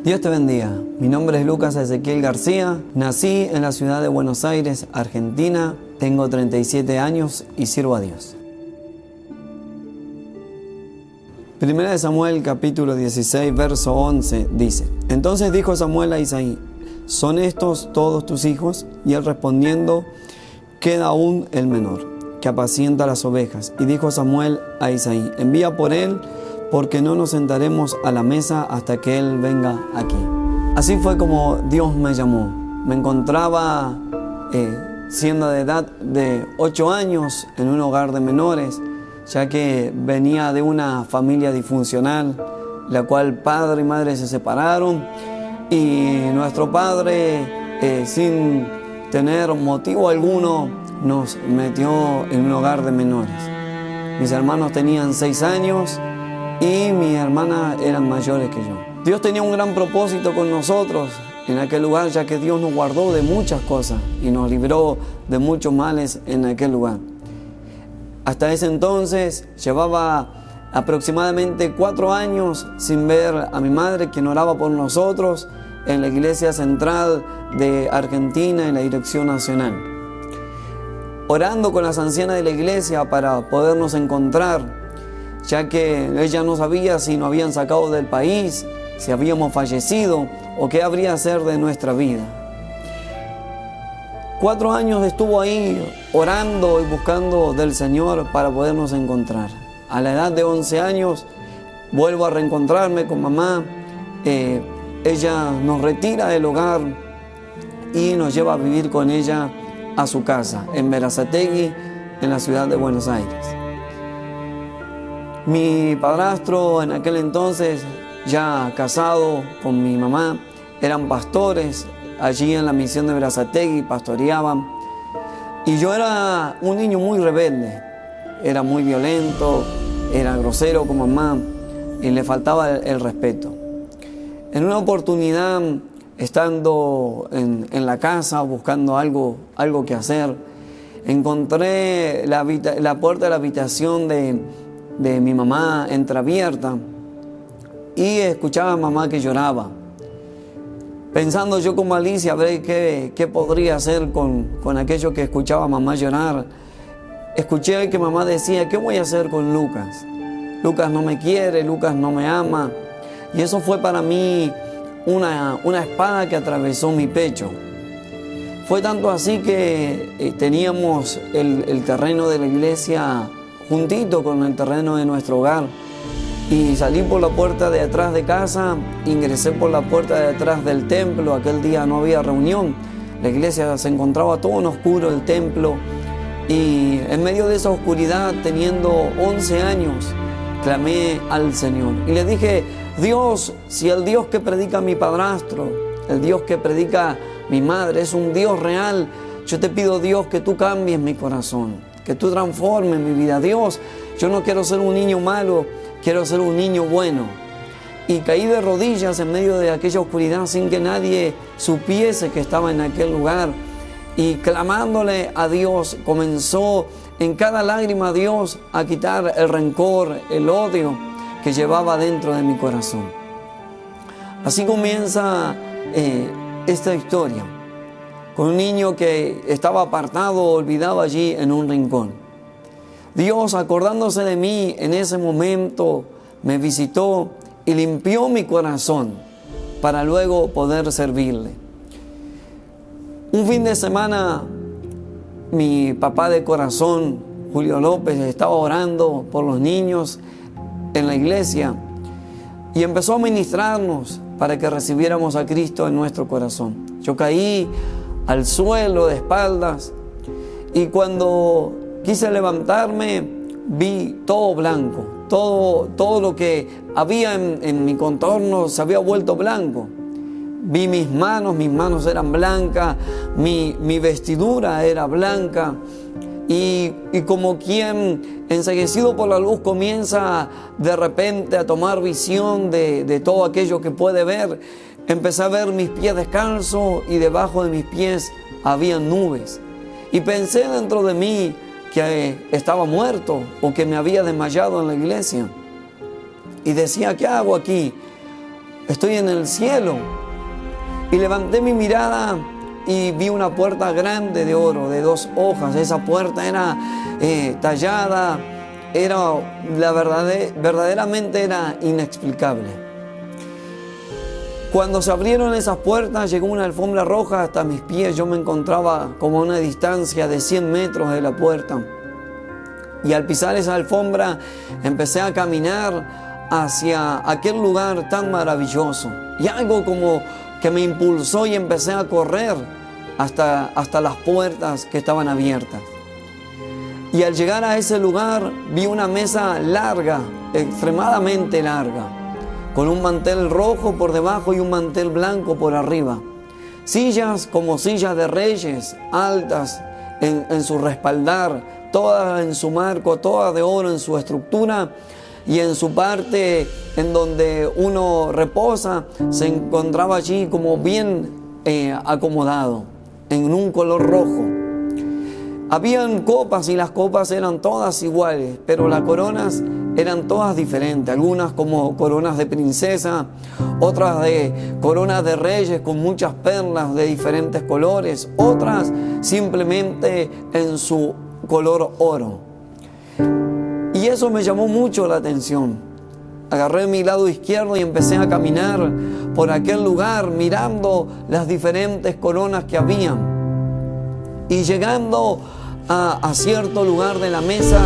Dios te bendiga. Mi nombre es Lucas Ezequiel García. Nací en la ciudad de Buenos Aires, Argentina. Tengo 37 años y sirvo a Dios. Primera de Samuel, capítulo 16, verso 11, dice: Entonces dijo Samuel a Isaí: ¿Son estos todos tus hijos? Y él respondiendo: Queda aún el menor, que apacienta las ovejas. Y dijo Samuel a Isaí: Envía por él, porque no nos sentaremos a la mesa hasta que él venga aquí. Así fue como Dios me llamó. Me encontraba siendo de edad de 8 años en un hogar de menores, ya que venía de una familia disfuncional, la cual padre y madre se separaron, y nuestro padre, sin tener motivo alguno, nos metió en un hogar de menores. Mis hermanos tenían 6 años y mis hermanas eran mayores que yo. Dios tenía un gran propósito con nosotros en aquel lugar, ya que Dios nos guardó de muchas cosas y nos libró de muchos males en aquel lugar. Hasta ese entonces llevaba aproximadamente 4 años sin ver a mi madre, quien oraba por nosotros en la iglesia central de Argentina, en la dirección nacional, orando con las ancianas de la iglesia para podernos encontrar, ya que ella no sabía si nos habían sacado del país, si habíamos fallecido o qué habría de ser de nuestra vida. 4 años estuvo ahí orando y buscando del Señor para podernos encontrar. A la edad de 11 años vuelvo a reencontrarme con mamá. Ella nos retira del hogar y nos lleva a vivir con ella a su casa en Berazategui, en la ciudad de Buenos Aires. Mi padrastro en aquel entonces, ya casado con mi mamá, eran pastores allí en la misión de Berazategui, pastoreaban. Y yo era un niño muy rebelde, era muy violento, era grosero con mamá y le faltaba el respeto. En una oportunidad, estando en la casa buscando algo que hacer, encontré la puerta de la habitación de mi mamá entreabierta y escuchaba a mamá que lloraba. Pensando yo con malicia a ver qué podría hacer con aquello que escuchaba a mamá llorar, escuché que mamá decía: ¿qué voy a hacer con Lucas? Lucas no me quiere, Lucas no me ama. Y eso fue para mí una espada que atravesó mi pecho. Fue tanto así que teníamos el terreno de la iglesia juntito con el terreno de nuestro hogar. Y salí por la puerta de atrás de casa, ingresé por la puerta de atrás del templo. Aquel día no había reunión, la iglesia se encontraba todo en oscuro, el templo. Y en medio de esa oscuridad, teniendo 11 años, clamé al Señor. Y le dije: Dios, si el Dios que predica mi padrastro, el Dios que predica mi madre, es un Dios real, yo te pido, Dios, que tú cambies mi corazón, que tú transformes mi vida. Dios, yo no quiero ser un niño malo, quiero ser un niño bueno. Y caí de rodillas en medio de aquella oscuridad sin que nadie supiese que estaba en aquel lugar. Y clamándole a Dios, comenzó en cada lágrima Dios a quitar el rencor, el odio que llevaba dentro de mi corazón. Así comienza esta historia, con un niño que estaba apartado, olvidado allí en un rincón. Dios, acordándose de mí en ese momento, me visitó y limpió mi corazón para luego poder servirle. Un fin de semana, mi papá de corazón, Julio López, estaba orando por los niños en la iglesia y empezó a ministrarnos para que recibiéramos a Cristo en nuestro corazón. Yo caí al suelo de espaldas y cuando quise levantarme, vi todo blanco. Todo lo que había en mi contorno se había vuelto blanco. Vi mis manos eran blancas, mi vestidura era blanca. Y como quien, enceguecido por la luz, comienza de repente a tomar visión de todo aquello que puede ver, empecé a ver mis pies descalzos y debajo de mis pies había nubes. Y pensé dentro de mí que estaba muerto o que me había desmayado en la iglesia. Y decía: ¿qué hago aquí? estoy en el cielo. Y levanté mi mirada y vi una puerta grande de oro, de 2 hojas. Esa puerta era tallada, verdaderamente era inexplicable. Cuando se abrieron esas puertas, llegó una alfombra roja hasta mis pies. Yo me encontraba como a una distancia de 100 metros de la puerta. Y al pisar esa alfombra, empecé a caminar hacia aquel lugar tan maravilloso. Y algo como que me impulsó y empecé a correr hasta las puertas que estaban abiertas. Y al llegar a ese lugar, vi una mesa larga, extremadamente larga, con un mantel rojo por debajo y un mantel blanco por arriba. Sillas como sillas de reyes, altas en su respaldar, todas en su marco, todas de oro en su estructura, y en su parte en donde uno reposa, se encontraba allí como bien acomodado, en un color rojo. Habían copas y las copas eran todas iguales, pero las coronas eran todas diferentes. Algunas como coronas de princesa, otras de coronas de reyes con muchas perlas de diferentes colores, otras simplemente en su color oro. Y eso me llamó mucho la atención. Agarré mi lado izquierdo y empecé a caminar por aquel lugar mirando las diferentes coronas que habían. Y llegando a cierto lugar de la mesa,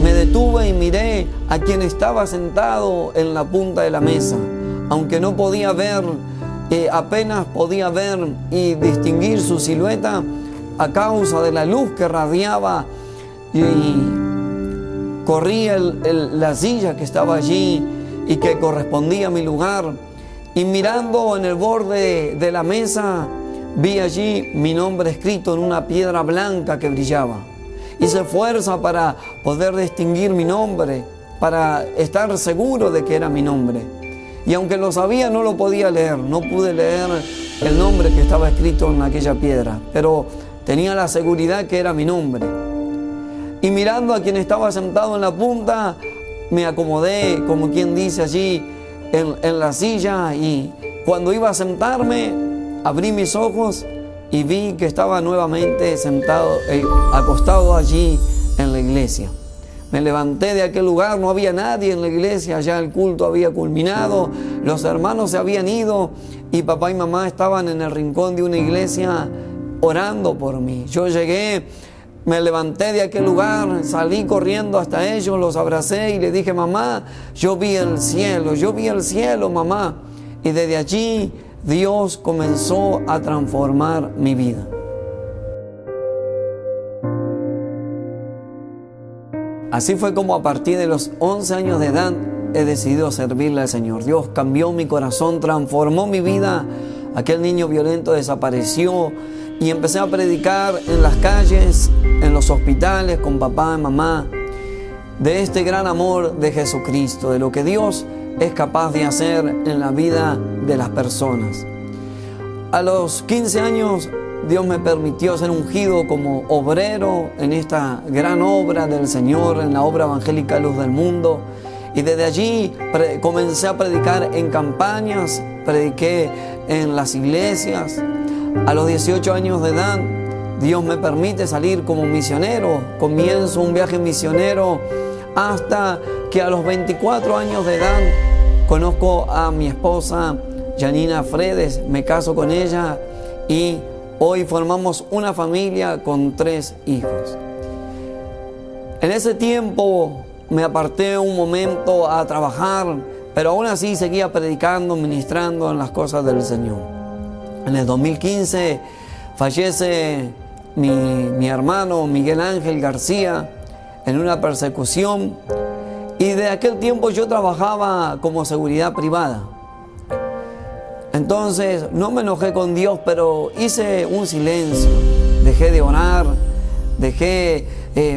me detuve y miré a quien estaba sentado en la punta de la mesa. Aunque no podía ver, apenas podía ver y distinguir su silueta a causa de la luz que radiaba, y corrí la silla que estaba allí y que correspondía a mi lugar. Y mirando en el borde de la mesa, vi allí mi nombre escrito en una piedra blanca que brillaba. Hice fuerza para poder distinguir mi nombre, para estar seguro de que era mi nombre. Y aunque lo sabía, no lo podía leer. No pude leer el nombre que estaba escrito en aquella piedra, pero tenía la seguridad que era mi nombre. Y mirando a quien estaba sentado en la punta, me acomodé, como quien dice allí, en la silla, y cuando iba a sentarme, abrí mis ojos y vi que estaba nuevamente sentado, acostado allí en la iglesia. Me levanté de aquel lugar, no había nadie en la iglesia, ya el culto había culminado, los hermanos se habían ido y papá y mamá estaban en el rincón de una iglesia orando por mí. Yo llegué, me levanté de aquel lugar, salí corriendo hasta ellos, los abracé y les dije: mamá, yo vi el cielo, mamá. Y desde allí Dios comenzó a transformar mi vida. Así fue como a partir de los 11 años de edad he decidido servirle al Señor. Dios cambió mi corazón, transformó mi vida. Aquel niño violento desapareció y empecé a predicar en las calles, en los hospitales, con papá y mamá, de este gran amor de Jesucristo, de lo que Dios es capaz de hacer en la vida de las personas. A los 15 años Dios me permitió ser ungido como obrero en esta gran obra del Señor, en la obra evangélica Luz del Mundo. Y desde allí comencé a predicar en campañas, prediqué en las iglesias. A los 18 años de edad, Dios me permite salir como misionero. Comienzo un viaje misionero hasta que a los 24 años de edad conozco a mi esposa, Janina Fredes, me caso con ella y hoy formamos una familia con 3 hijos. En ese tiempo me aparté un momento a trabajar, pero aún así seguía predicando, ministrando en las cosas del Señor. En el 2015 fallece mi hermano Miguel Ángel García en una persecución, y de aquel tiempo yo trabajaba como seguridad privada. Entonces no me enojé con Dios, pero hice un silencio, dejé de orar, dejé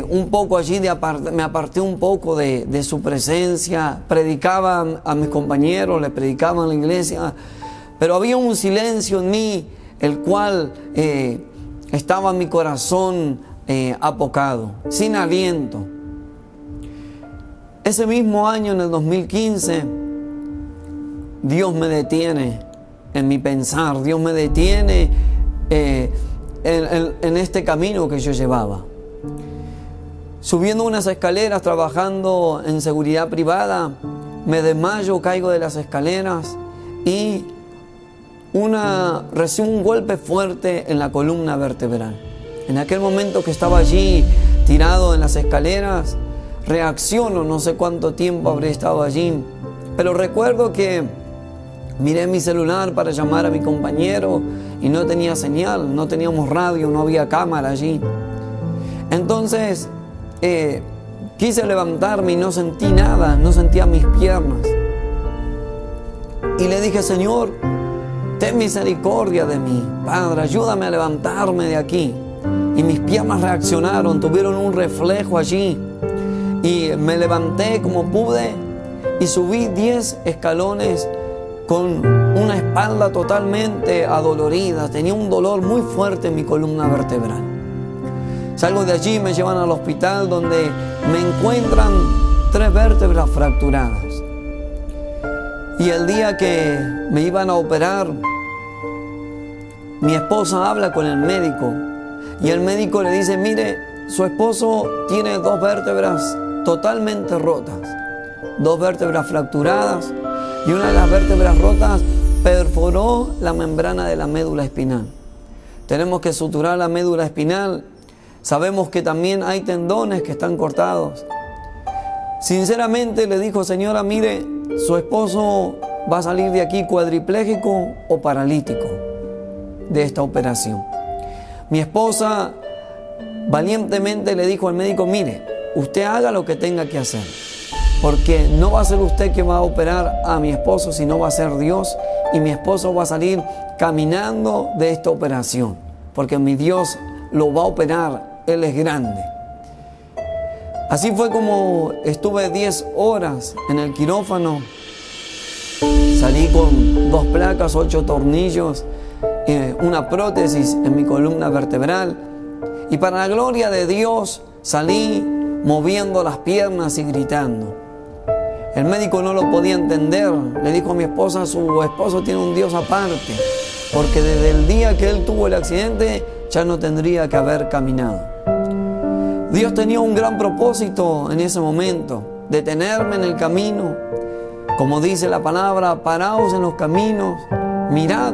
un poco allí, me aparté un poco de su presencia, predicaba a mis compañeros, les predicaba en la iglesia, pero había un silencio en mí, el cual estaba mi corazón apocado, sin aliento. Ese mismo año, en el 2015, Dios me detiene en mi pensar, Dios me detiene en este camino que yo llevaba. Subiendo unas escaleras, trabajando en seguridad privada, me desmayo, caigo de las escaleras y recibo un golpe fuerte en la columna vertebral. En aquel momento que estaba allí tirado en las escaleras, reacciono, no sé cuánto tiempo habré estado allí, pero recuerdo que miré mi celular para llamar a mi compañero y no tenía señal, no teníamos radio, no había cámara allí. Entonces quise levantarme y no sentí nada, no sentía mis piernas. Y le dije: Señor, ten misericordia de mí, Padre, ayúdame a levantarme de aquí. Y mis piernas reaccionaron, tuvieron un reflejo allí. Y me levanté como pude y subí 10 escalones con una espalda totalmente adolorida. Tenía un dolor muy fuerte en mi columna vertebral. Salgo de allí, me llevan al hospital donde me encuentran 3 vértebras fracturadas. Y el día que me iban a operar, mi esposa habla con el médico y el médico le dice: mire, su esposo tiene 2 vértebras totalmente rotas, 2 vértebras fracturadas, y una de las vértebras rotas perforó la membrana de la médula espinal. Tenemos que suturar la médula espinal. Sabemos que también hay tendones que están cortados. Sinceramente le dijo: señora, mire, su esposo va a salir de aquí cuadripléjico o paralítico de esta operación. Mi esposa valientemente le dijo al médico: mire, usted haga lo que tenga que hacer, porque no va a ser usted quien va a operar a mi esposo, sino va a ser Dios, y mi esposo va a salir caminando de esta operación, porque mi Dios lo va a operar. Él es grande. Así fue como estuve 10 horas en el quirófano. Salí con 2 placas, 8 tornillos, una prótesis en mi columna vertebral. Y para la gloria de Dios salí moviendo las piernas y gritando. El médico no lo podía entender. Le dijo a mi esposa: su esposo tiene un Dios aparte, porque desde el día que él tuvo el accidente ya no tendría que haber caminado. Dios tenía un gran propósito en ese momento, de tenerme en el camino. Como dice la palabra: paraos en los caminos, mirad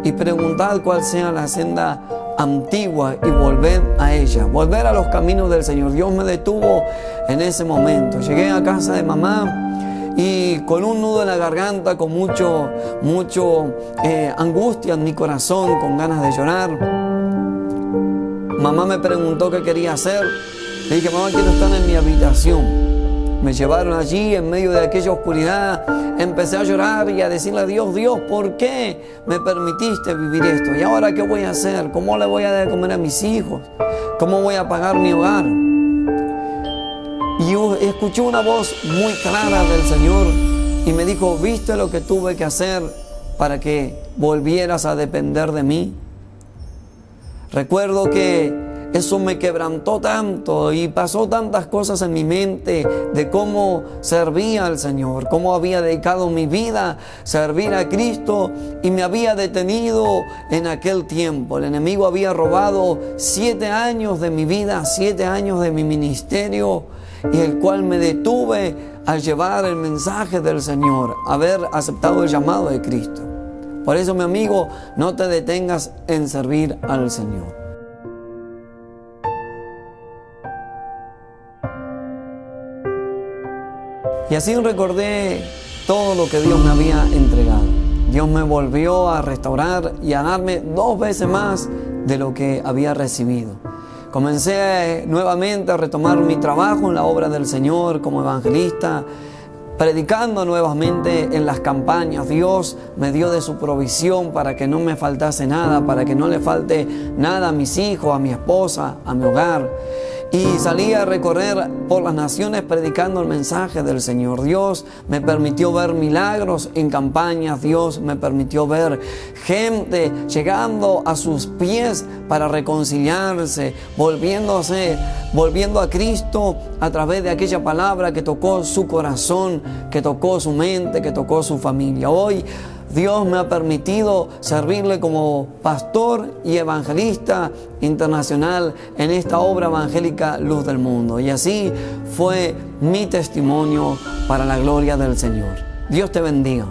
y preguntad cuál sea la senda antigua y volved a ella, volver a los caminos del Señor. Dios me detuvo en ese momento. Llegué a casa de mamá y con un nudo en la garganta, con mucho angustia en mi corazón, con ganas de llorar. Mamá me preguntó qué quería hacer. Le dije: mamá, quiero estar en mi habitación. Me llevaron allí en medio de aquella oscuridad. Empecé a llorar y a decirle a Dios: Dios, ¿por qué me permitiste vivir esto? ¿Y ahora qué voy a hacer? ¿Cómo le voy a dar de comer a mis hijos? ¿Cómo voy a pagar mi hogar? Y yo escuché una voz muy clara del Señor y me dijo: ¿viste lo que tuve que hacer para que volvieras a depender de mí? Recuerdo que eso me quebrantó tanto y pasó tantas cosas en mi mente de cómo servía al Señor, cómo había dedicado mi vida a servir a Cristo y me había detenido en aquel tiempo. El enemigo había robado 7 años de mi vida, 7 años de mi ministerio, y el cual me detuve al llevar el mensaje del Señor, haber aceptado el llamado de Cristo. Por eso, mi amigo, no te detengas en servir al Señor. Y así recordé todo lo que Dios me había entregado. Dios me volvió a restaurar y a darme 2 veces más de lo que había recibido. Comencé nuevamente a retomar mi trabajo en la obra del Señor como evangelista, predicando nuevamente en las campañas. Dios me dio de su provisión para que no me faltase nada, para que no le falte nada a mis hijos, a mi esposa, a mi hogar. y salí a recorrer por las naciones predicando el mensaje del Señor. Dios me permitió ver milagros en campañas. Dios me permitió ver gente llegando a sus pies para reconciliarse, volviendo a Cristo a través de aquella palabra que tocó su corazón, que tocó su mente, que tocó su familia. Hoy Dios me ha permitido servirle como pastor y evangelista internacional en esta obra evangélica Luz del Mundo. Y así fue mi testimonio para la gloria del Señor. Dios te bendiga.